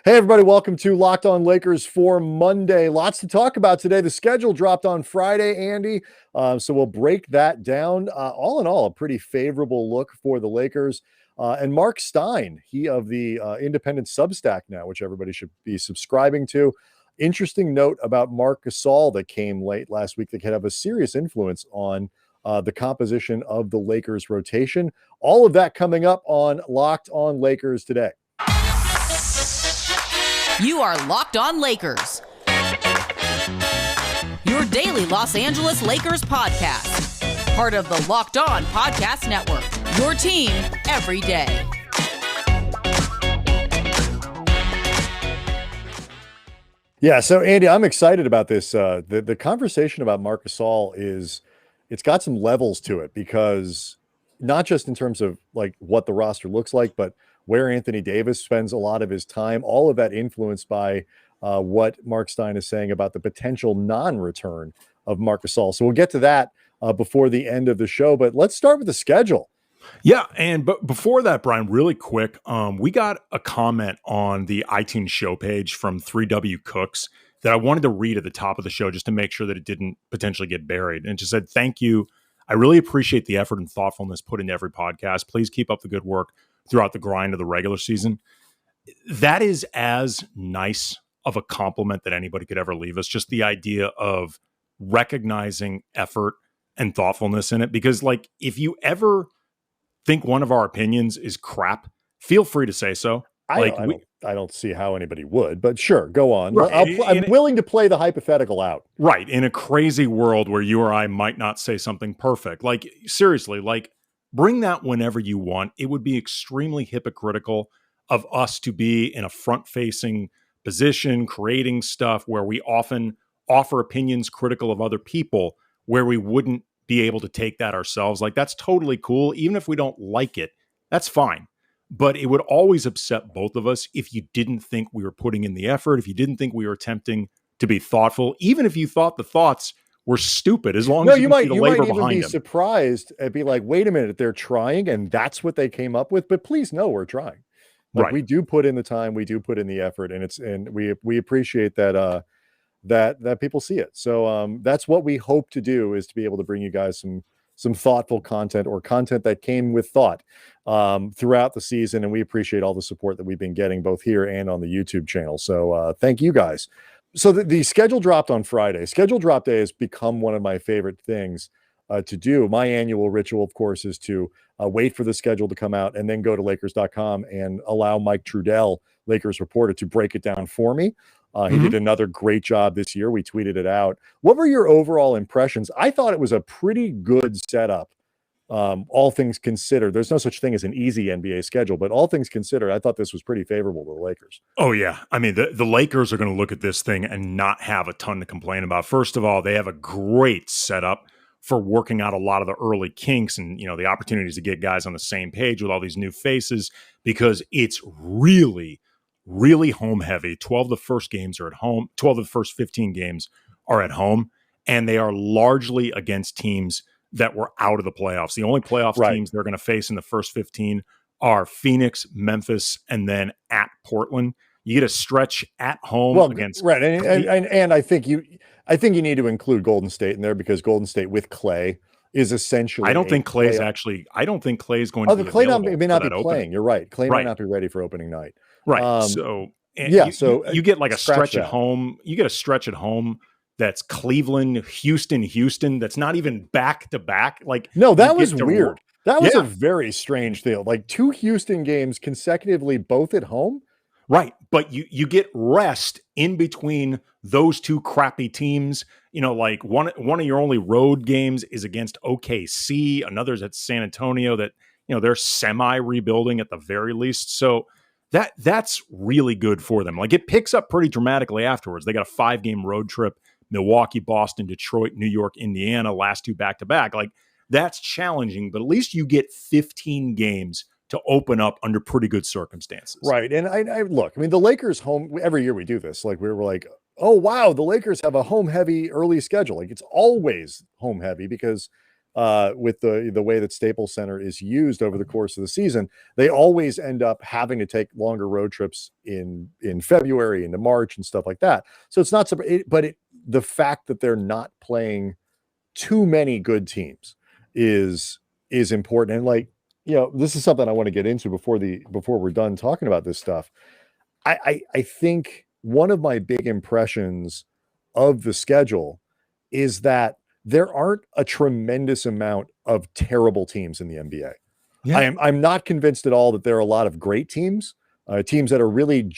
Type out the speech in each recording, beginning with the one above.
Hey, everybody, welcome to Locked On Lakers for Monday. Lots to talk about today. The schedule dropped on Friday, Andy, so we'll break that down. All in all, a pretty favorable look for the Lakers. And Mark Stein, he of the independent Substack now, which everybody should be subscribing to. Interesting note about Marc Gasol that came late last week that could have a serious influence on the composition of the Lakers rotation. All of that coming up on Locked On Lakers today. You are Locked On Lakers, your daily Los Angeles Lakers podcast. Part of the Locked On Podcast Network, your team every day. Yeah, so Andy, I'm excited about this. The conversation about Marc Gasol it's got some levels to it, because not just in terms of like what the roster looks like, but where Anthony Davis spends a lot of his time, all of that influenced by what Mark Stein is saying about the potential non-return of Marc Gasol. So we'll get to that before the end of the show, but let's start with the schedule. Yeah, but before that, Brian, really quick, we got a comment on the iTunes show page from 3W Cooks that I wanted to read at the top of the show just to make sure that it didn't potentially get buried. And just said, thank you. I really appreciate the effort and thoughtfulness put into every podcast. Please keep up the good work throughout the grind of the regular season. That is as nice of a compliment that anybody could ever leave us. Just the idea of recognizing effort and thoughtfulness in it. Because like, if you ever think one of our opinions is crap, feel free to say so. I don't see how anybody would, but sure, go on. Right. I'm willing to play the hypothetical out. Right. In a crazy world where you or I might not say something perfect. Like, seriously, like, bring that whenever you want. It would be extremely hypocritical of us to be in a front-facing position, creating stuff where we often offer opinions critical of other people, where we wouldn't be able to take that ourselves. Like, that's totally cool. Even if we don't like it, that's fine. But it would always upset both of us if you didn't think we were putting in the effort, if you didn't think we were attempting to be thoughtful, even if you thought the thoughts were stupid, as long as you might even be surprised and be like, wait a minute, they're trying and that's what they came up with. But please know we're trying. Like, right. We do put in the time, we do put in the effort, and we appreciate that that people see it. So that's what we hope to do, is to be able to bring you guys some thoughtful content, or content that came with thought throughout the season. And we appreciate all the support that we've been getting both here and on the YouTube channel. So thank you guys. So the schedule dropped on Friday. Schedule drop day has become one of my favorite things to do. My annual ritual, of course, is to wait for the schedule to come out and then go to Lakers.com and allow Mike Trudell, Lakers reporter, to break it down for me. He did another great job this year. We tweeted it out. What were your overall impressions? I thought it was a pretty good setup, all things considered. There's no such thing as an easy NBA schedule, but all things considered, I thought this was pretty favorable to the Lakers. Oh, yeah. I mean, the Lakers are going to look at this thing and not have a ton to complain about. First of all, they have a great setup for working out a lot of the early kinks and, you know, the opportunities to get guys on the same page with all these new faces, because it's really home heavy. 12 of the first games are at home. 12 of the first 15 games are at home, and they are largely against teams that were out of the playoffs. The only playoff teams they're going to face in the first 15 are Phoenix, Memphis, and then at Portland. You get a stretch at home against and I think you need to include Golden State in there, because Golden State with Clay is essentially. I don't think Clay's going to be. Clay may not be playing. You're right. Clay might not be ready for opening night. Right. So you get like a stretch at home. You get a stretch at home that's Cleveland, Houston. That's not even back to back. Like, no, that was weird. That was a very strange deal. Like 2 Houston games consecutively, both at home. Right. But you get rest in between those 2 crappy teams. You know, like one of your only road games is against OKC. Another's at San Antonio that, you know, they're semi rebuilding at the very least. So that's really good for them. Like, it picks up pretty dramatically afterwards. They got a 5-game road trip: Milwaukee, Boston, Detroit, New York, Indiana, last 2 back-to-back. Like, that's challenging, but at least you get 15 games to open up under pretty good circumstances. Right. And I look, I mean, the Lakers home, every year we do this. Like, we're like, oh, wow, the Lakers have a home heavy early schedule. Like, it's always home heavy because with the way that Staples Center is used over the course of the season, they always end up having to take longer road trips in February into March and stuff like that. So it's not, the fact that they're not playing too many good teams is important. And like, this is something I want to get into before we're done talking about this stuff. I think one of my big impressions of the schedule is that there aren't a tremendous amount of terrible teams in the NBA. Yeah. I'm not convinced at all that there are a lot of great teams, teams that are really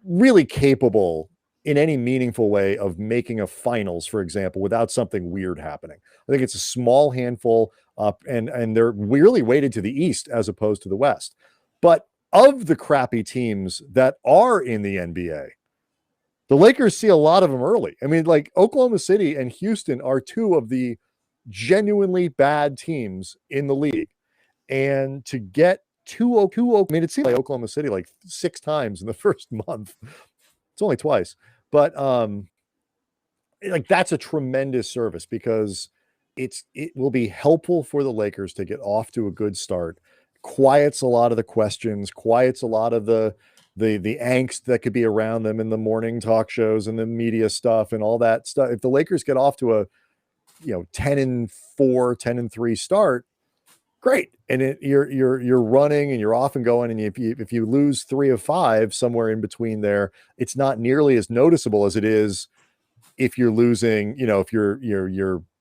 really capable in any meaningful way of making a finals, for example, without something weird happening. I think it's a small handful, and they're really weighted to the East as opposed to the West. But of the crappy teams that are in the NBA, the Lakers see a lot of them early. I mean, like Oklahoma City and Houston are two of the genuinely bad teams in the league. And to get I mean, it seemed like Oklahoma City like 6 times in the first month. It's only twice. But like that's a tremendous service because it will be helpful for the Lakers to get off to a good start. Quiets a lot of the questions, quiets a lot of the angst that could be around them in the morning talk shows and the media stuff and all that stuff. If the Lakers get off to a 10-4, 10-3 start, great. And you're running and you're off and going. And if you lose 3 of 5 somewhere in between there, it's not nearly as noticeable as it is if you're losing, if you're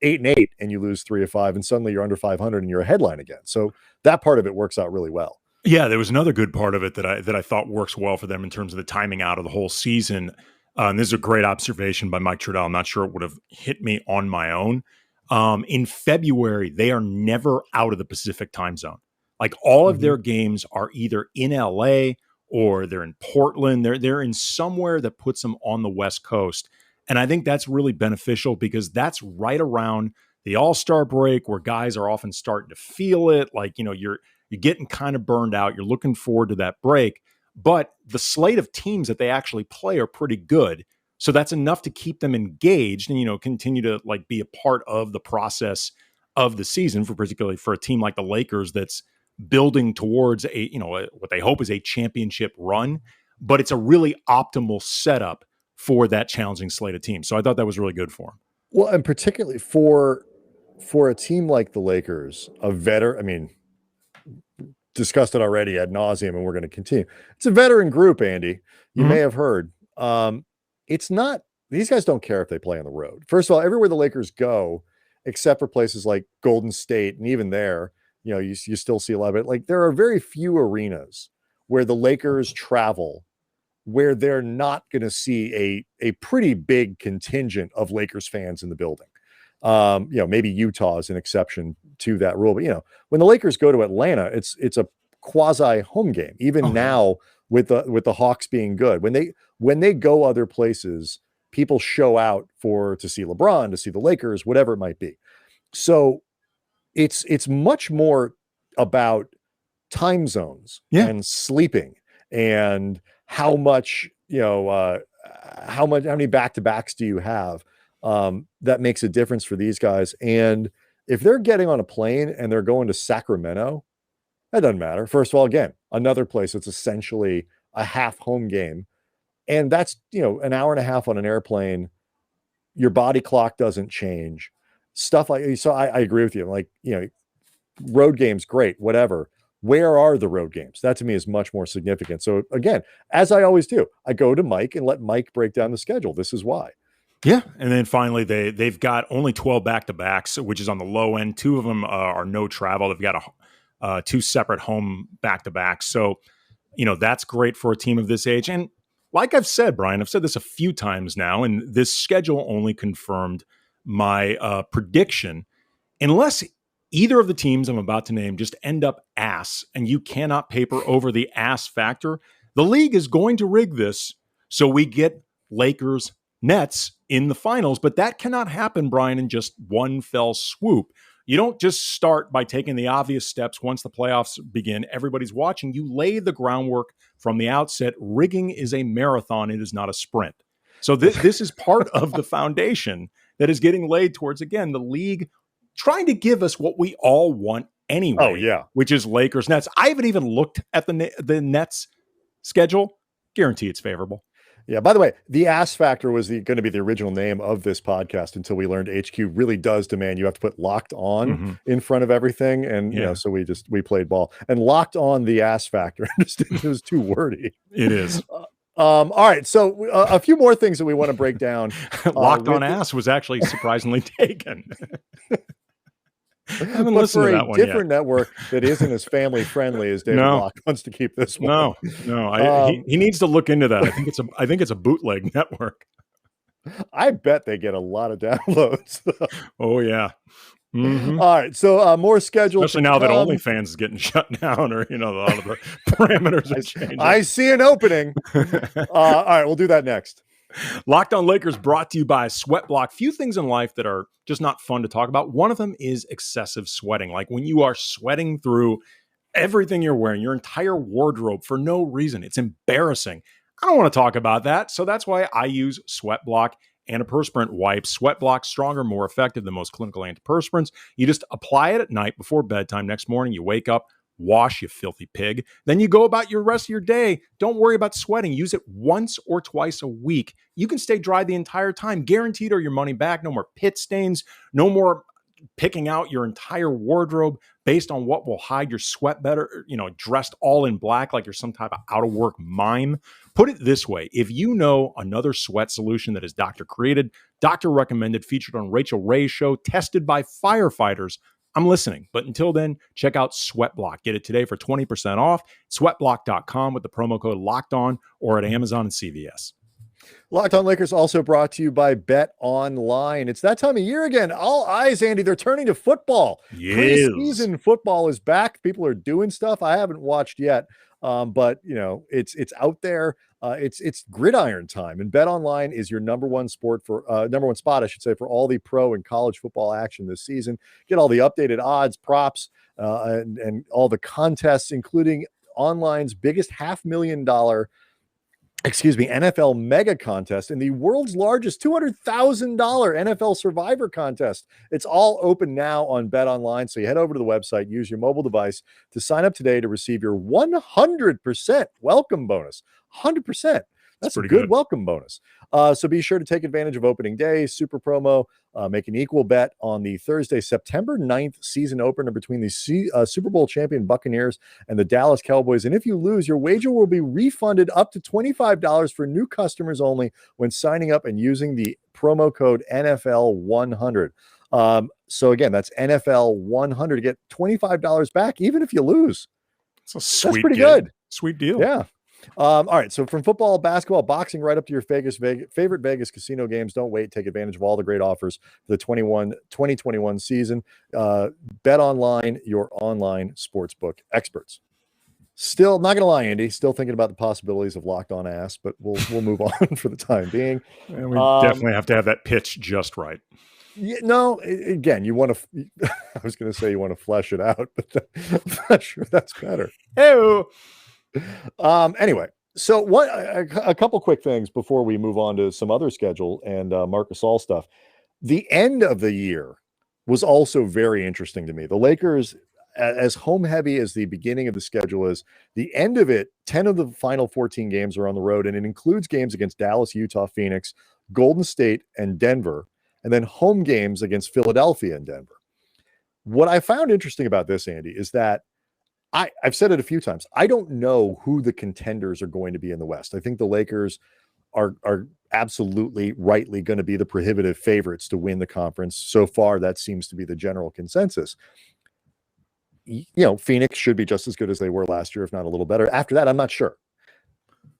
8-8 and you lose 3 of 5 and suddenly you're under 500 and you're a headline again. So that part of it works out really well. Yeah, there was another good part of it that I thought works well for them in terms of the timing out of the whole season. And this is a great observation by Mike Trudell. I'm not sure it would have hit me on my own. In February, they are never out of the Pacific time zone. Like all of their games are either in LA or they're in Portland. They're in somewhere that puts them on the West Coast. And I think that's really beneficial because that's right around the All-Star break where guys are often starting to feel it. Like, you're getting kind of burned out. You're looking forward to that break. But the slate of teams that they actually play are pretty good. So that's enough to keep them engaged and, continue to like be a part of the process of the season particularly for a team like the Lakers that's building towards what they hope is a championship run, but it's a really optimal setup for that challenging slate of teams. So I thought that was really good for them. Well, and particularly for a team like the Lakers, a veteran, I mean, discussed it already ad nauseum, and we're going to continue. It's a veteran group, Andy. You may have heard. It's not, these guys don't care if they play on the road. First of all, everywhere the Lakers go, except for places like Golden State, and even there, you still see a lot of it. Like there are very few arenas where the Lakers travel where they're not going to see a pretty big contingent of Lakers fans in the building. Maybe Utah is an exception to that rule, but when the Lakers go to Atlanta, it's a quasi home game. Even now with the Hawks being good, when they go other places, people show out to see LeBron, to see the Lakers, whatever it might be. So it's much more about time zones and sleeping and how many back-to-backs do you have? That makes a difference for these guys. And if they're getting on a plane and they're going to Sacramento, that doesn't matter. First of all, again, another place that's essentially a half home game. And that's, an hour and a half on an airplane. Your body clock doesn't change. Stuff like, so I agree with you. Like, road games, great, whatever. Where are the road games? That to me is much more significant. So again, as I always do, I go to Mike and let Mike break down the schedule. This is why. Yeah. And then finally, they've got only 12 back-to-backs, which is on the low end. 2 of them are no travel. They've got 2 separate home back-to-backs. So, that's great for a team of this age. And like I've said, Brian, I've said this a few times now, and this schedule only confirmed my prediction. Unless either of the teams I'm about to name just end up ass, and you cannot paper over the ass factor, the league is going to rig this so we get Lakers Nets in the finals, but that cannot happen, Brian, in just one fell swoop. You don't just start by taking the obvious steps once the playoffs begin. Everybody's watching. You lay the groundwork from the outset. Rigging is a marathon. It is not a sprint. So this is part of the foundation that is getting laid towards, again, the league trying to give us what we all want anyway. Oh, yeah. Which is Lakers Nets. I haven't even looked at the Nets schedule. Guarantee it's favorable. Yeah. By the way, the ass factor was going to be the original name of this podcast until we learned HQ really does demand you have to put locked on in front of everything. And, so we played ball and locked on the ass factor. It was too wordy. It is. All right. So a few more things that we want to break down. Locked on ass was actually surprisingly taken. I haven't listened to that one yet. Different network that isn't as family friendly as David Locke wants to keep this one. No. He needs to look into that. I think it's a bootleg network. I bet they get a lot of downloads. Oh yeah. Mm-hmm. All right, so more schedule. Especially now that OnlyFans is getting shut down, or a lot of the parameters are changing. I see an opening. All right, we'll do that next. Locked On Lakers brought to you by Sweatblock. Few things in life that are just not fun to talk about. One of them is excessive sweating. Like when you are sweating through everything you're wearing, your entire wardrobe for no reason. It's embarrassing. I don't want to talk about that. So that's why I use Sweatblock antiperspirant wipes. Sweatblock, stronger, more effective than most clinical antiperspirants. You just apply it at night before bedtime. Next morning, you wake up, wash, you filthy pig. Then you go about your rest of your day. Don't worry about sweating. Use it once or twice a week. You can stay dry the entire time. Guaranteed or your money back. No more pit stains. No more picking out your entire wardrobe based on what will hide your sweat better, dressed all in black like you're some type of out-of-work mime. Put it this way. If you know another sweat solution that is doctor created, doctor recommended, featured on Rachel Ray's show, tested by firefighters, I'm listening. But until then, check out Sweatblock. Get it today for 20% off. Sweatblock.com with the promo code LOCKEDON or at Amazon and CVS. Locked On Lakers also brought to you by Bet Online. It's that time of year again. All eyes, Andy. They're turning to football. Yes. Preseason football is back. People are doing stuff I haven't watched yet, but it's out there. It's gridiron time, and Bet Online is your number one spot, I should say, for all the pro and college football action this season. Get all the updated odds, props, and all the contests, including online's biggest $500,000 NFL mega contest and the world's largest $200,000 NFL survivor contest. It's all open now on Bet Online. So you head over to the website, use your mobile device to sign up today to receive your 100% welcome bonus. 100%. That's a good welcome bonus. So be sure to take advantage of opening day, super promo, make an equal bet on the Thursday, September 9th season opener between the Super Bowl champion Buccaneers and the Dallas Cowboys. And if you lose, your wager will be refunded up to $25 for new customers only when signing up and using the promo code NFL100. So again, that's NFL100 to get $25 back, even if you lose. That's pretty good. Sweet deal. Yeah. All right. So from football, basketball, boxing, right up to your favorite Vegas casino games, don't wait. Take advantage of all the great offers for the 2021 season. Bet Online, your online sportsbook experts. Still, not going to lie, Andy, still thinking about the possibilities of locked on ass, but we'll move on for the time being. And we definitely have to have that pitch just right. Yeah, no, again, you want to, I was going to say you want to flesh it out, but I'm not sure that's better. Hey. Anyway, so a couple quick things before we move on to some other schedule and Marc Gasol stuff. The end of the year was also very interesting to me. The Lakers, as home heavy as the beginning of the schedule is, the end of it, 10 of the final 14 games are on the road, and it includes games against Dallas, Utah, Phoenix, Golden State, and Denver, and then home games against Philadelphia and Denver. What I found interesting about this, Andy, is that I've said it a few times. I don't know who the contenders are going to be in the West. I think the Lakers are absolutely rightly going to be the prohibitive favorites to win the conference. So far, that seems to be the general consensus. Phoenix should be just as good as they were last year, if not a little better. After that, I'm not sure.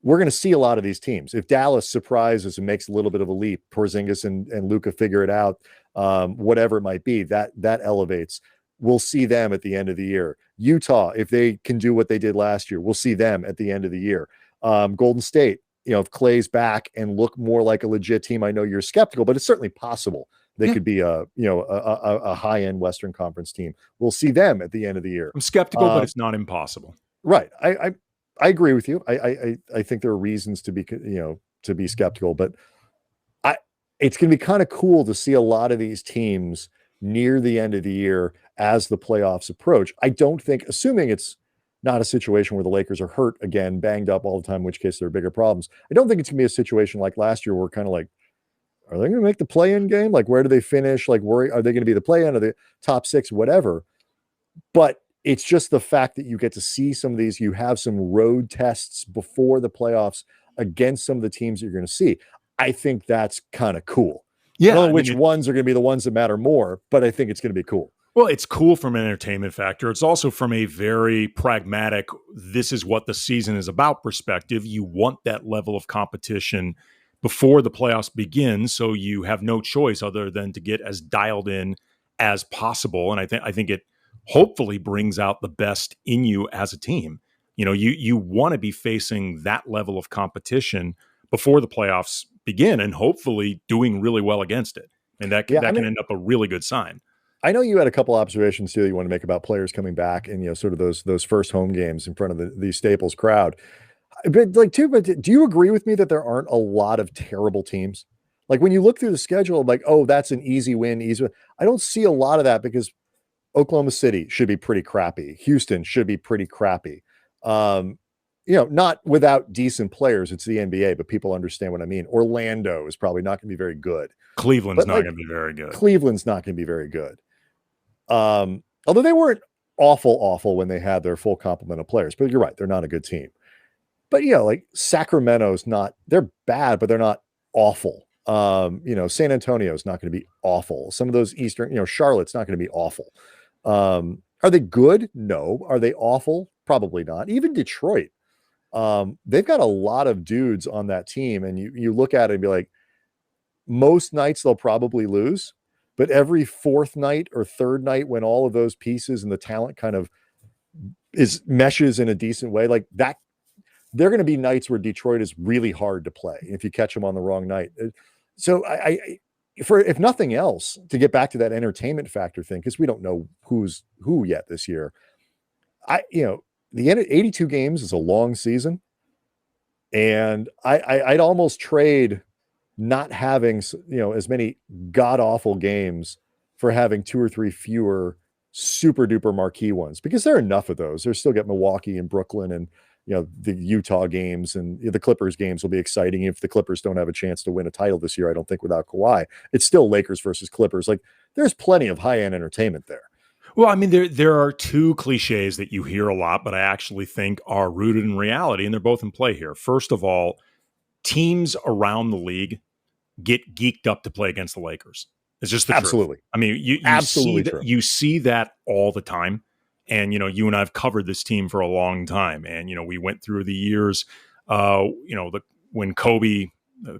We're going to see a lot of these teams. If Dallas surprises and makes a little bit of a leap, Porzingis and Luka figure it out, whatever it might be, that elevates. We'll see them at the end of the year. Utah, if they can do what they did last year, we'll see them at the end of the year. Golden State, if Clay's back and look more like a legit team, I know you're skeptical, but it's certainly possible they could be a high-end Western Conference team. We'll see them at the end of the year. I'm skeptical, but it's not impossible. Right. I agree with you. I think there are reasons to be skeptical, but it's going to be kind of cool to see a lot of these teams near the end of the year as the playoffs approach. I don't think, assuming it's not a situation where the Lakers are hurt again, banged up all the time, in which case there are bigger problems. I don't think it's going to be a situation like last year where we're kind of like, are they going to make the play-in game? Like, where do they finish? Like, are they going to be the play-in or the top 6, whatever? But it's just the fact that you get to see some of these, you have some road tests before the playoffs against some of the teams that you're going to see. I think that's kind of cool. Yeah. I don't know which ones are going to be the ones that matter more, but I think it's going to be cool. Well, it's cool from an entertainment factor. It's also from a very pragmatic, this is what the season is about perspective. You want that level of competition before the playoffs begin, so you have no choice other than to get as dialed in as possible. And I think it hopefully brings out the best in you as a team. You know, you want to be facing that level of competition before the playoffs begin and hopefully doing really well against it. And that can end up a really good sign. I know you had a couple observations too that you want to make about players coming back and, you know, sort of those first home games in front of the Staples crowd. But do you agree with me that there aren't a lot of terrible teams? Like when you look through the schedule, like, oh, that's an easy win, I don't see a lot of that because Oklahoma City should be pretty crappy. Houston should be pretty crappy. You know, not without decent players. It's the NBA, but people understand what I mean. Orlando is probably not going to be very good. Cleveland's not going to be very good. Cleveland's not going to be very good. Although they weren't awful when they had their full complement of players, but you're right. They're not a good team. But, you know, like Sacramento's they're bad, but they're not awful. You know, San Antonio's not going to be awful. Some of those Eastern, you know, Charlotte's not going to be awful. Are they good? No. Are they awful? Probably not. Even Detroit. They've got a lot of dudes on that team. And you look at it and be like, most nights they'll probably lose, but every fourth night or third night when all of those pieces and the talent kind of meshes in a decent way, like that, they're going to be nights where Detroit is really hard to play if you catch them on the wrong night. So if nothing else, to get back to that entertainment factor thing, because we don't know who's who yet this year. The 82 games is a long season, and I'd almost trade not having, you know, as many god awful games for having 2 or 3 fewer super duper marquee ones, because there are enough of those. There's still got Milwaukee and Brooklyn and, you know, the Utah games, and the Clippers games will be exciting. If the Clippers don't have a chance to win a title this year, I don't think without Kawhi, it's still Lakers versus Clippers. Like, there's plenty of high-end entertainment there. Well, I mean, there are 2 cliches that you hear a lot, but I actually think are rooted in reality, and they're both in play here. First of all, teams around the league get geeked up to play against the Lakers. It's just the Absolutely. truth. I mean, you see that all the time. And, you know, you and I have covered this team for a long time. And, you know, we went through the years, when the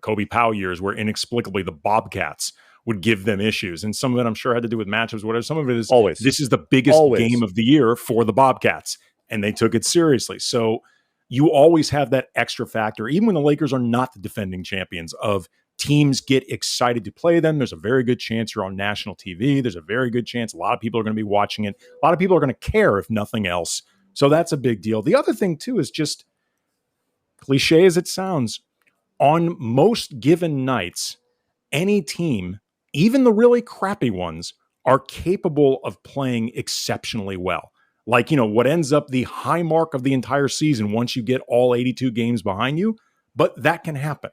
Kobe Powell years, where inexplicably the Bobcats would give them issues. And some of it, I'm sure, had to do with matchups, whatever. Some of it is always, this is the biggest game of the year for the Bobcats. And they took it seriously. So you always have that extra factor, even when the Lakers are not the defending champions, of teams get excited to play them. There's a very good chance you're on national TV. There's a very good chance a lot of people are going to be watching it. A lot of people are going to care, if nothing else. So that's a big deal. The other thing, too, is just cliche as it sounds, on most given nights, any team, even the really crappy ones, are capable of playing exceptionally well. Like, you know, what ends up the high mark of the entire season once you get all 82 games behind you, but that can happen.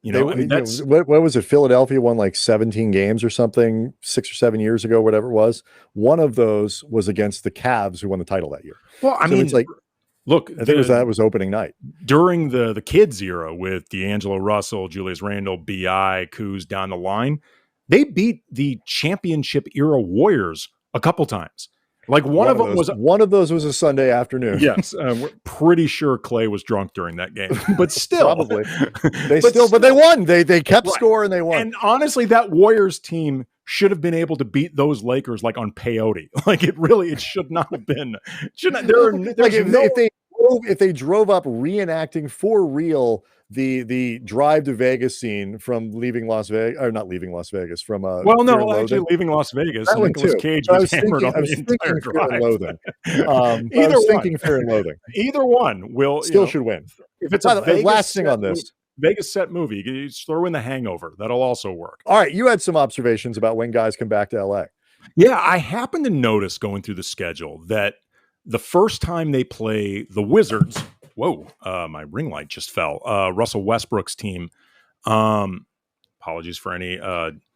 You know, what was it? Philadelphia won like 17 games or something 6 or 7 years ago, whatever it was. One of those was against the Cavs, who won the title that year. Well, I mean, it's like, look, I think that was opening night during the kids era with D'Angelo Russell, Julius Randle, B.I., Kuz down the line. They beat the championship era Warriors a couple times. Like one of those was a Sunday afternoon. Yes, we're pretty sure Clay was drunk during that game, but still, probably but they won. They kept score and they won. And honestly, that Warriors team should have been able to beat those Lakers like on peyote. Like it should not have been. If they drove up reenacting for real the drive to Vegas scene from leaving Las Vegas, or not leaving Las Vegas, from leaving Las Vegas. That one Nicolas too. Cage was hammered on the entire drive. Fear and Loathing. Either one will should win. If it's last thing on this Vegas set movie, you just throw in The Hangover. That'll also work. All right, you had some observations about when guys come back to LA. Yeah, I happened to notice going through the schedule that the first time they play the Wizards, my ring light just fell. Russell Westbrook's team. Apologies for any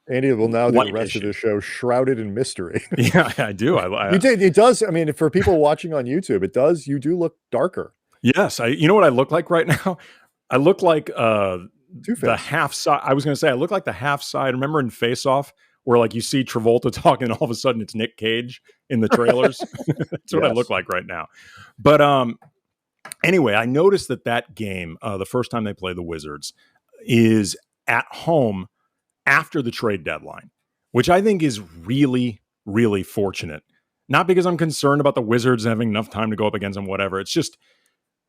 Andy will now do the light rest of issues. the show shrouded in mystery. Yeah, I do. You did. It does. I mean, for people watching on YouTube, it does. You do look darker. Yes, you know what I look like right now? I look like the Two-Face. half side. I was going to say I look like the half side. Remember in Face Off, where like you see Travolta talking, and all of a sudden it's Nick Cage in the trailers. That's what I look like right now. But anyway, I noticed that game, the first time they play the Wizards, is at home after the trade deadline, which I think is really, really fortunate. Not because I'm concerned about the Wizards having enough time to go up against them, whatever. It's just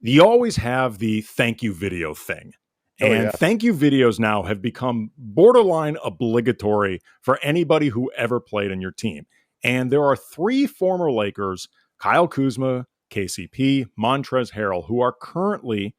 you always have the thank you video thing. And thank you videos now have become borderline obligatory for anybody who ever played on your team. And there are 3 former Lakers, Kyle Kuzma, KCP, Montrezl Harrell, who are currently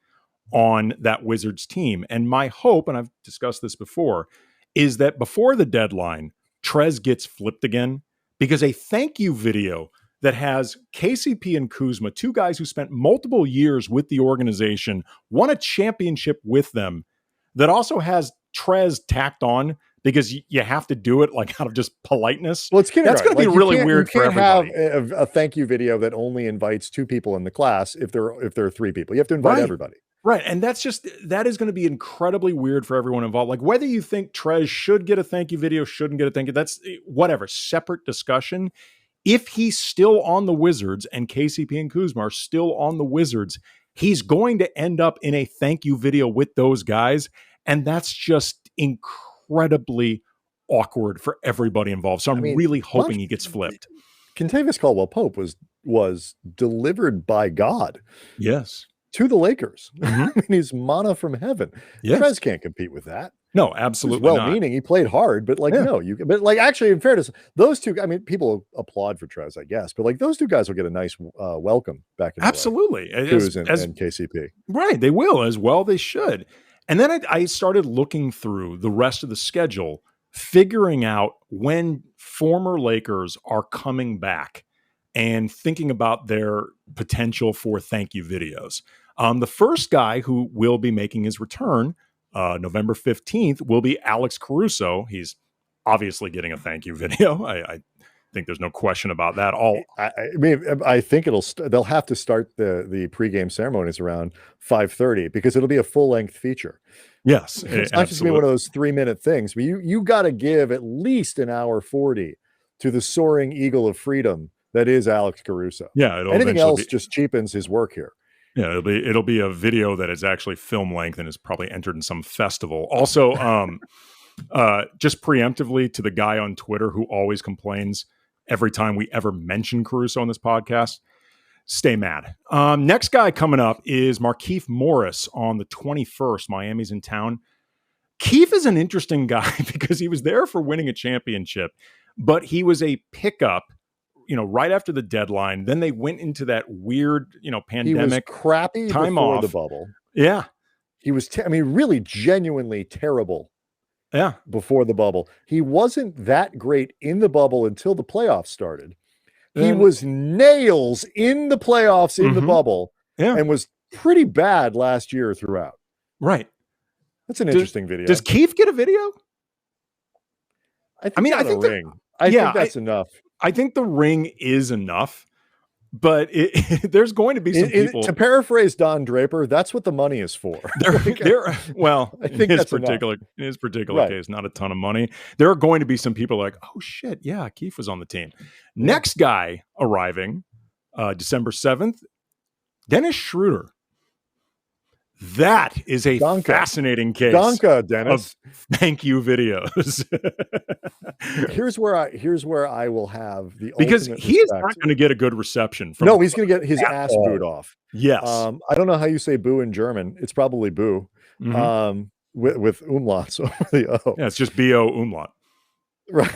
on that Wizards team. And my hope, and I've discussed this before, is that before the deadline, Trez gets flipped again, because a thank you video that has KCP and Kuzma, 2 guys who spent multiple years with the organization, won a championship with them, that also has Trez tacked on because you have to do it like out of just politeness. Well, it's kindergarten. That's going to be really weird for everybody. You can't have a thank you video that only invites 2 people in the class if there are 3 people. You have to invite everybody. Right. And that is going to be incredibly weird for everyone involved. Like whether you think Trez should get a thank you video, shouldn't get a thank you, that's whatever, separate discussion. If he's still on the Wizards and KCP and Kuzma are still on the Wizards, he's going to end up in a thank you video with those guys. And that's just incredibly awkward for everybody involved. So I'm really hoping he gets flipped. Kentavious Caldwell-Pope was delivered by God. Yes. To the Lakers. Mm-hmm. I mean, he's manna from heaven. Yes. Trez can't compete with that. No, absolutely not. Well-meaning, he played hard, but actually, in fairness, those 2, I mean, people applaud for Trez, I guess, but like those 2 guys will get a nice welcome back in. Absolutely. Kuz and KCP. Right. They will as well. They should. And then I started looking through the rest of the schedule, figuring out when former Lakers are coming back and thinking about their potential for thank you videos. The first guy who will be making his return November 15th will be Alex Caruso. He's obviously getting a thank you video. I think there's no question about that. I think they'll have to start the pregame ceremonies around 5:30 because it'll be a full length feature. Yes, it's not just be one of those 3-minute things. But you got to give at least an hour 40 to the soaring eagle of freedom that is Alex Caruso. Yeah, anything else just cheapens his work here. Yeah, it'll be a video that is actually film length and is probably entered in some festival. Also, just preemptively to the guy on Twitter who always complains every time we ever mention Caruso on this podcast, stay mad. Next guy coming up is Markieff Morris on the 21st. Miami's in town. Keefe is an interesting guy because he was there for winning a championship, but he was a pickup right after the deadline. Then they went into that weird, pandemic. He was crappy time before off. The bubble. Yeah. He was, really genuinely terrible. Yeah. Before the bubble. He wasn't that great in the bubble until the playoffs started. He was nails in the playoffs in the bubble and was pretty bad last year throughout. Right. That's an interesting video. Does Keefe get a video? I think that's enough. I think the ring is enough, but there's going to be some people. To paraphrase Don Draper, that's what the money is for. I think in his particular case, not a ton of money. There are going to be some people like, oh shit, yeah, Keefe was on the team. Next guy arriving, December 7th, Dennis Schroeder. That is a fascinating case. Dennis. Of thank you videos. here's where I will have the because he is not going to get a good reception. No, he's going to get his ass booed off. Yes. I don't know how you say boo in German. It's probably boo. Mm-hmm. With umlauts over the O. Yeah, it's just B-O umlaut. Right.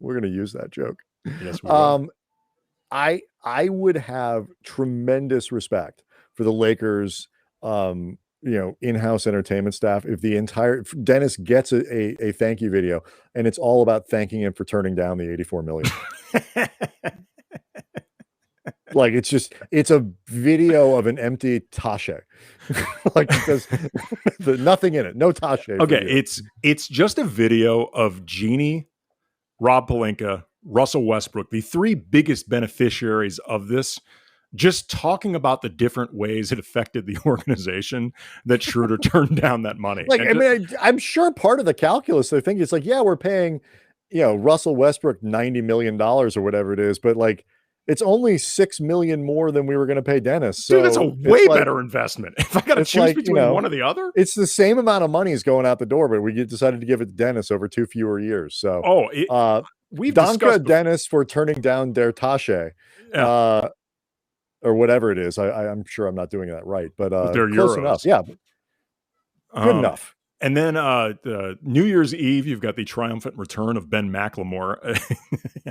We're going to use that joke. Yes, we will. I would have tremendous respect for the Lakers in-house entertainment staff, if the entire Dennis gets a thank you video and it's all about thanking him for turning down the 84 million. Like it's a video of an empty Tashe. Like there's nothing in it, no Tashe. Okay, it's just a video of Jeannie, Rob Pelinka, Russell Westbrook, the three biggest beneficiaries of this, just talking about the different ways it affected the organization that Schroeder turned down that money. Like, I'm sure part of the calculus, they think it's like, yeah, we're paying, Russell Westbrook $90 million or whatever it is, but like, it's only $6 million more than we were going to pay Dennis. So dude, that's a way better investment. If I got to choose between one or the other, it's the same amount of money is going out the door, but we decided to give it to Dennis over 2 fewer years. So, we've Danka Dennis for turning down Der Tashe, or whatever it is. I'm sure I'm not doing that right, but they're close Euros. Enough. Yeah, good enough. And then the New Year's Eve, you've got the triumphant return of Ben McLemore.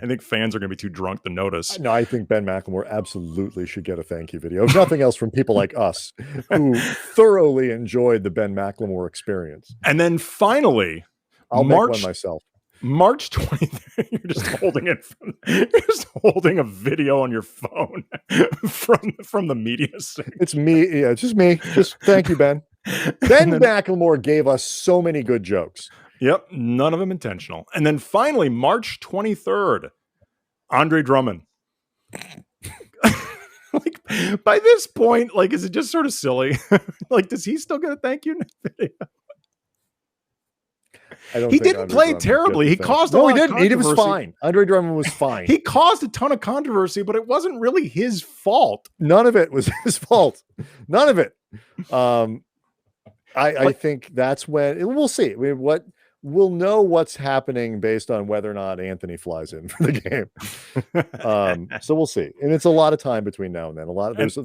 I think fans are going to be too drunk to notice. No, I think Ben McLemore absolutely should get a thank you video. If nothing else from people like us who thoroughly enjoyed the Ben McLemore experience. And then finally, I'll make one myself. March 20th, you're just holding a video on your phone from the media center. It's me. Yeah, it's just me. Just thank you, Ben. Ben McLemore gave us so many good jokes. Yep, none of them intentional. And then finally, March 23rd, Andre Drummond. Like by this point, like, is it just sort of silly? Like, does he still get a thank you video? He didn't play terribly. He caused a lot of controversy. He was fine. Andre Drummond was fine. He caused a ton of controversy, but it wasn't really his fault. None of it was his fault. None of it. I think that's when we'll see. We'll know what's happening based on whether or not Anthony flies in for the game. So we'll see. And it's a lot of time between now and then.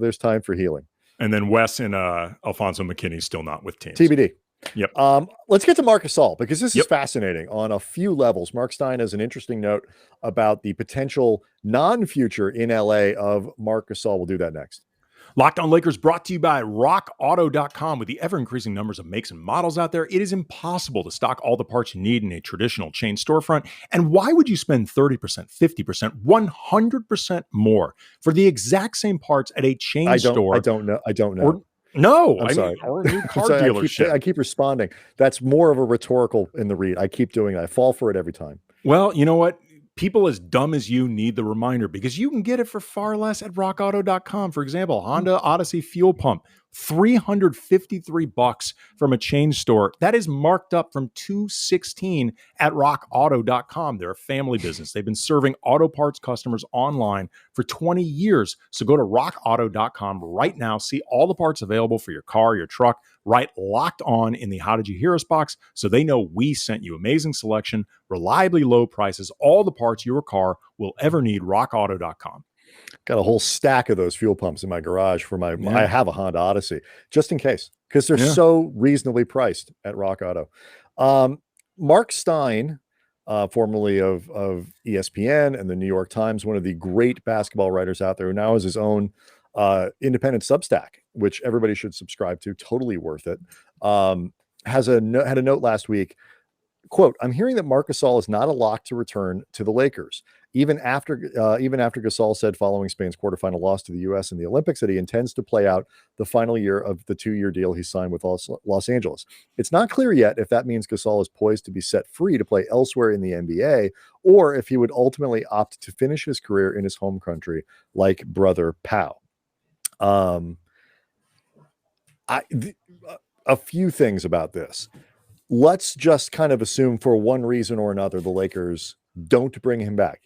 There's time for healing. And then Wes and Alfonso McKinney still not with teams. TBD. Yep. Let's get to Marc Gasol because this is fascinating on a few levels. Mark Stein has an interesting note about the potential non-future in LA of Marc Gasol. We'll do that next. Locked On Lakers brought to you by rockauto.com. With the ever-increasing numbers of makes and models out there, it is impossible to stock all the parts you need in a traditional chain storefront. And why would you spend 30%, 50%, 100% more for the exact same parts at a chain store? I don't know. No, I'm sorry. Or a new car dealership. I keep responding. That's more of a rhetorical in the read. I keep doing that. I fall for it every time. Well, you know what? People as dumb as you need the reminder because you can get it for far less at rockauto.com. For example, Honda Odyssey fuel pump, $353 from a chain store. That is marked up from $216 at rockauto.com. They're a family business. They've been serving auto parts customers online for 20 years. So go to rockauto.com right now. See all the parts available for your car, your truck, right Locked On in the How Did You Hear Us box so they know we sent you. Amazing selection, reliably low prices, all the parts your car will ever need. rockauto.com. Got a whole stack of those fuel pumps in my garage for I have a Honda Odyssey just in case because they're so reasonably priced at Rock Auto. Mark Stein, formerly of ESPN and the New York Times, one of the great basketball writers out there who now has his own independent Substack, which everybody should subscribe to. Totally worth it. Had a note last week. Quote, I'm hearing that Marc Gasol is not a lock to return to the Lakers. Even after Gasol said following Spain's quarterfinal loss to the U.S. in the Olympics that he intends to play out the final year of the 2-year deal he signed with Los Angeles. It's not clear yet if that means Gasol is poised to be set free to play elsewhere in the NBA or if he would ultimately opt to finish his career in his home country like brother Pau. A few things about this. Let's just kind of assume for one reason or another, the Lakers don't bring him back,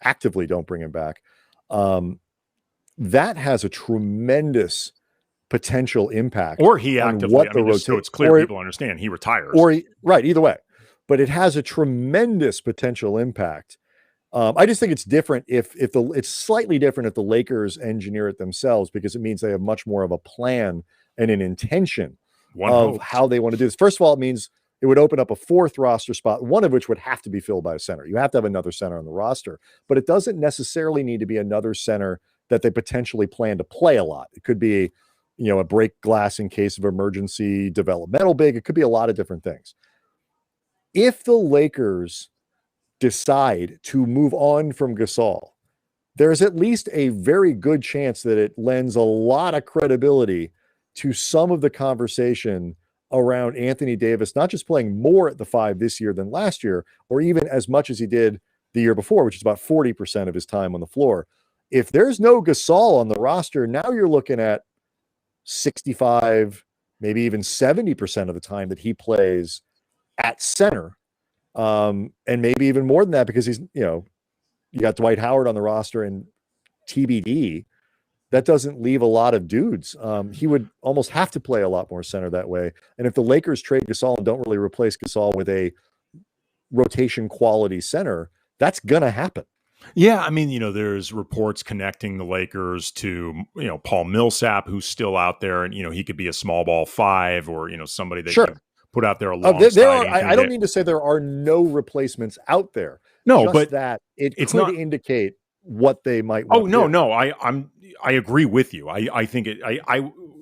actively don't bring him back. That has a tremendous potential impact. Or he actively, so it's clear people understand he retires. Either way. But it has a tremendous potential impact. I just think it's different it's slightly different if the Lakers engineer it themselves because it means they have much more of a plan and an intention how they want to do this. First of all, it means it would open up a fourth roster spot, one of which would have to be filled by a center. You have to have another center on the roster, but it doesn't necessarily need to be another center that they potentially plan to play a lot. It could be, a break glass in case of emergency, developmental big. It could be a lot of different things. If the Lakers decide to move on from Gasol, there's at least a very good chance that it lends a lot of credibility to some of the conversation around Anthony Davis, not just playing more at the 5 this year than last year, or even as much as he did the year before, which is about 40% of his time on the floor. If there's no Gasol on the roster, now you're looking at 65, maybe even 70% of the time that he plays at center. And maybe even more than that, because he's, you got Dwight Howard on the roster and TBD. That doesn't leave a lot of dudes. He would almost have to play a lot more center that way. And if the Lakers trade Gasol and don't really replace Gasol with a rotation quality center, that's going to happen. Yeah, I mean, there's reports connecting the Lakers to, Paul Millsap, who's still out there, and, he could be a small ball 5 or, somebody that you put out there alongside. I don't mean to say there are no replacements out there. No, just but that it's could indicate what they might want. No, I agree with you. I think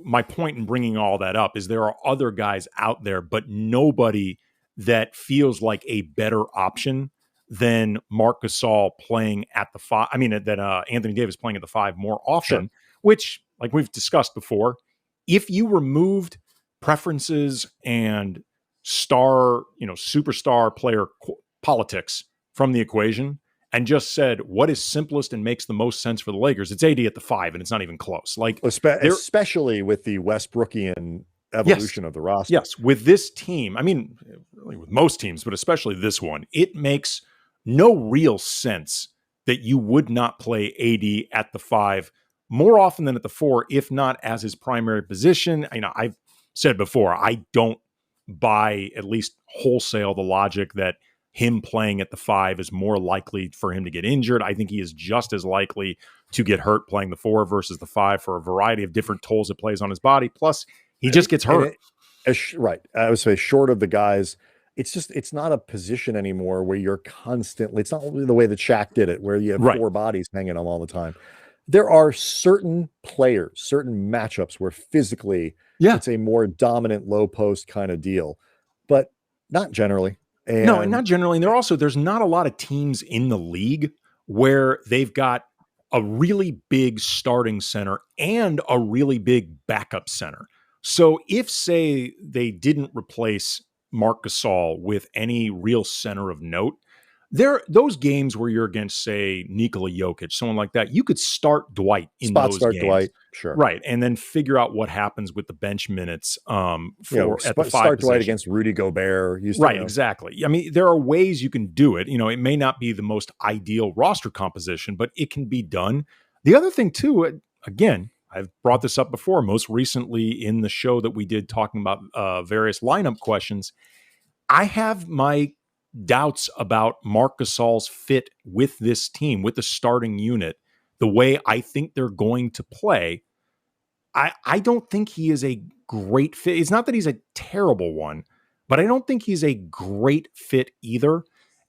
my point in bringing all that up is there are other guys out there, but nobody that feels like a better option than Marc Gasol playing at the 5. I mean, than Anthony Davis playing at the 5 more often, which, like we've discussed before, if you removed preferences and superstar player politics from the equation and just said what is simplest and makes the most sense for the Lakers, it's AD at the 5, and it's not even close. Like, especially with the Westbrookian evolution of the roster. Yes, with this team, I mean, really with most teams, but especially this one, it makes no real sense that you would not play AD at the 5 more often than at the 4, if not as his primary position. I've said before, I don't buy, at least wholesale, the logic that him playing at the 5 is more likely for him to get injured. I think he is just as likely to get hurt playing the 4 versus the 5 for a variety of different tolls it plays on his body. Plus, he just gets hurt. Right. I would say short of the guys, it's not a position anymore where you're constantly, it's not the way that Shaq did it, where you have 4 bodies hanging on all the time. There are certain players, certain matchups where physically it's a more dominant low post kind of deal, but not generally. No, not generally. And there's not a lot of teams in the league where they've got a really big starting center and a really big backup center. So if, say, they didn't replace Marc Gasol with any real center of note, those games where you're against, say, Nikola Jokic, someone like that, you could start Dwight in those games. Dwight, sure. Right, and then figure out what happens with the bench minutes at the 5 start position. Dwight against Rudy Gobert. Exactly. I mean, there are ways you can do it. It may not be the most ideal roster composition, but it can be done. The other thing, too, again, I've brought this up before, most recently in the show that we did talking about various lineup questions. I have my doubts about Marc Gasol's fit with this team, with the starting unit, the way I think they're going to play. I don't think he is a great fit. It's not that he's a terrible one, but I don't think he's a great fit either.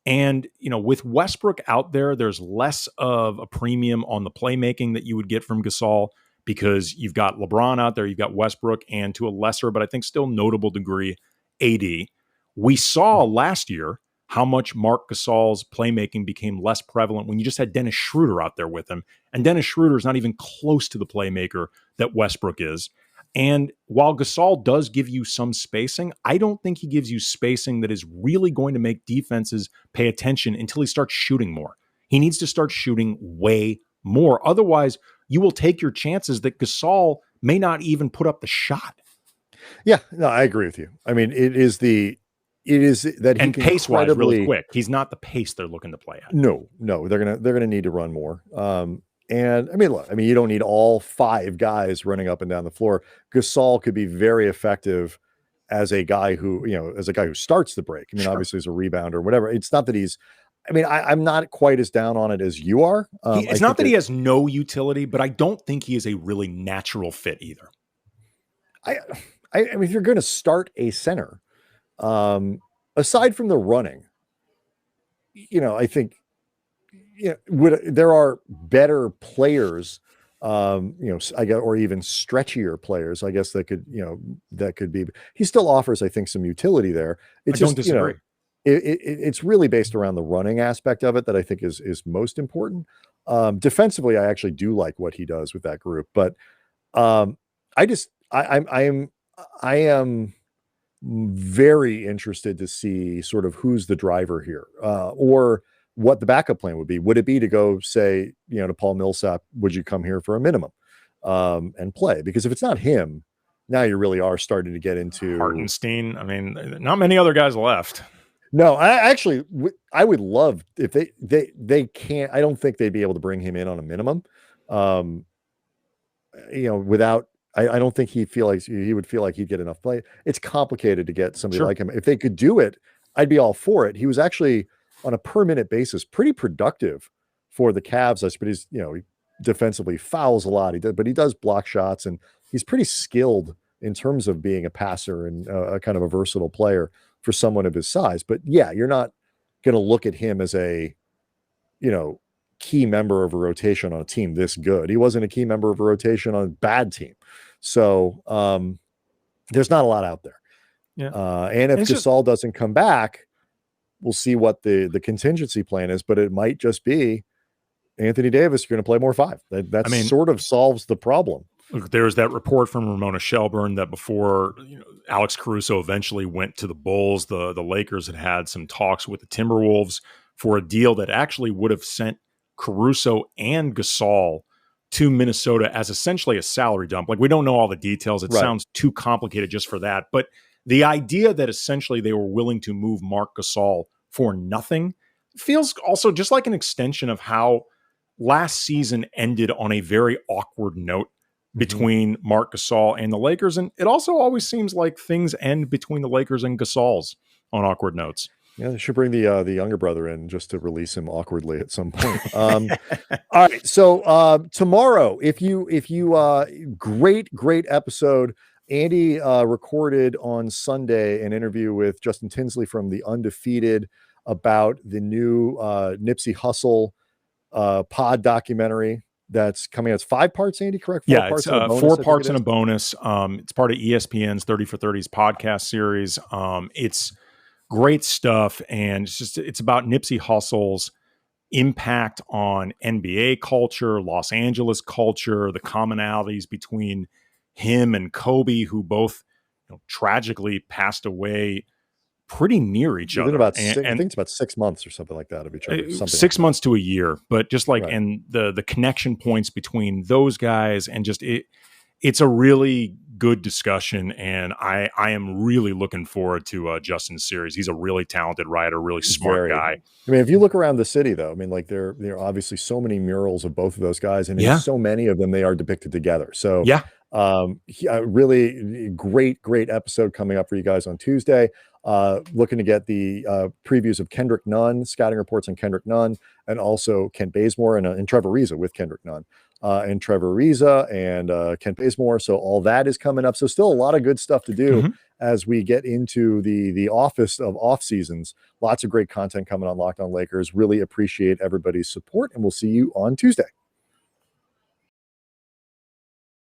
And, with Westbrook out there, there's less of a premium on the playmaking that you would get from Gasol, because you've got LeBron out there, you've got Westbrook, and to a lesser, but I think still notable degree, AD. We saw last year how much Marc Gasol's playmaking became less prevalent when you just had Dennis Schroeder out there with him. And Dennis Schroeder is not even close to the playmaker that Westbrook is. And while Gasol does give you some spacing, I don't think he gives you spacing that is really going to make defenses pay attention until he starts shooting more. He needs to start shooting way more. Otherwise, you will take your chances that Gasol may not even put up the shot. Yeah, no, I agree with you. I mean, it is that he and can pace-wise really quick. He's not the pace they're looking to play at. No, they're gonna need to run more. And I mean, look, you don't need all 5 guys running up and down the floor. Gasol could be very effective as a guy who starts the break. I mean, obviously as a rebounder or whatever. It's not that he's. I mean, I'm not quite as down on it as you are. It's not that he has no utility, but I don't think he is a really natural fit either. I mean, if you're going to start a center, aside from the running, I think there are better players I guess, or even stretchier players, I guess that could be, he still offers, I think, some utility there. It's I don't just, disagree. It's really based around the running aspect of it that I think is most important. Defensively, I actually do like what he does with that group, but I am very interested to see sort of who's the driver here, or what the backup plan would be. Would it be to go say, to Paul Millsap, would you come here for a minimum, and play? Because if it's not him, now you really are starting to get into Hartenstein. I mean, not many other guys left. No, I would love if they can't. I don't think they'd be able to bring him in on a minimum. Without, I don't think he would feel like he'd get enough play. It's complicated to get somebody like him. If they could do it, I'd be all for it. He was actually on a per minute basis pretty productive for the Cavs. But he's, he defensively fouls a lot. But he does block shots, and he's pretty skilled in terms of being a passer and a kind of a versatile player for someone of his size. But yeah, you're not going to look at him as a, key member of a rotation on a team this good. He wasn't a key member of a rotation on a bad team. So there's not a lot out there. Yeah. And if Gasol doesn't come back, we'll see what the contingency plan is, but it might just be Anthony Davis, you're going to play more five. That sort of solves the problem. Look, there's that report from Ramona Shelburne that before Alex Caruso eventually went to the Bulls, the Lakers had some talks with the Timberwolves for a deal that actually would have sent Caruso and Gasol to Minnesota as essentially a salary dump. Like, we don't know all the details. It sounds too complicated just for that. But the idea that essentially they were willing to move Marc Gasol for nothing feels also just like an extension of how last season ended on a very awkward note between Marc Gasol and the Lakers. And it also always seems like things end between the Lakers and Gasol's on awkward notes. Yeah, they should bring the younger brother in just to release him awkwardly at some point. All right, so tomorrow, if you great episode. Andy recorded on Sunday an interview with Justin Tinsley from The Undefeated about the new Nipsey Hussle pod documentary that's coming out. It's 5 parts, Andy, correct? 4 parts, it's 4 parts and a bonus. It's part of ESPN's 30 for 30's podcast series. It's great stuff, and it's about Nipsey Hussle's impact on NBA culture, Los Angeles culture, the commonalities between him and Kobe, who both tragically passed away pretty near each other. I think it's about 6 months or something like that of each other. 6 months to a year, but just like, and the connection points between those guys, and just it's a really good discussion, and I am really looking forward to Justin's series. He's a really talented writer, really smart guy. I mean, if you look around the city, though, I mean, like there are obviously so many murals of both of those guys, and in so many of them they are depicted together. So really great episode coming up for you guys on Tuesday. Looking to get the previews of Kendrick Nunn, scouting reports on Kendrick Nunn, and also Kent Bazemore and Trevor Ariza with Kendrick Nunn. And Trevor Ariza and Kent Bazemore. So all that is coming up. So still a lot of good stuff to do as we get into the office of off seasons. Lots of great content coming on Locked On Lakers. Really appreciate everybody's support, and we'll see you on Tuesday.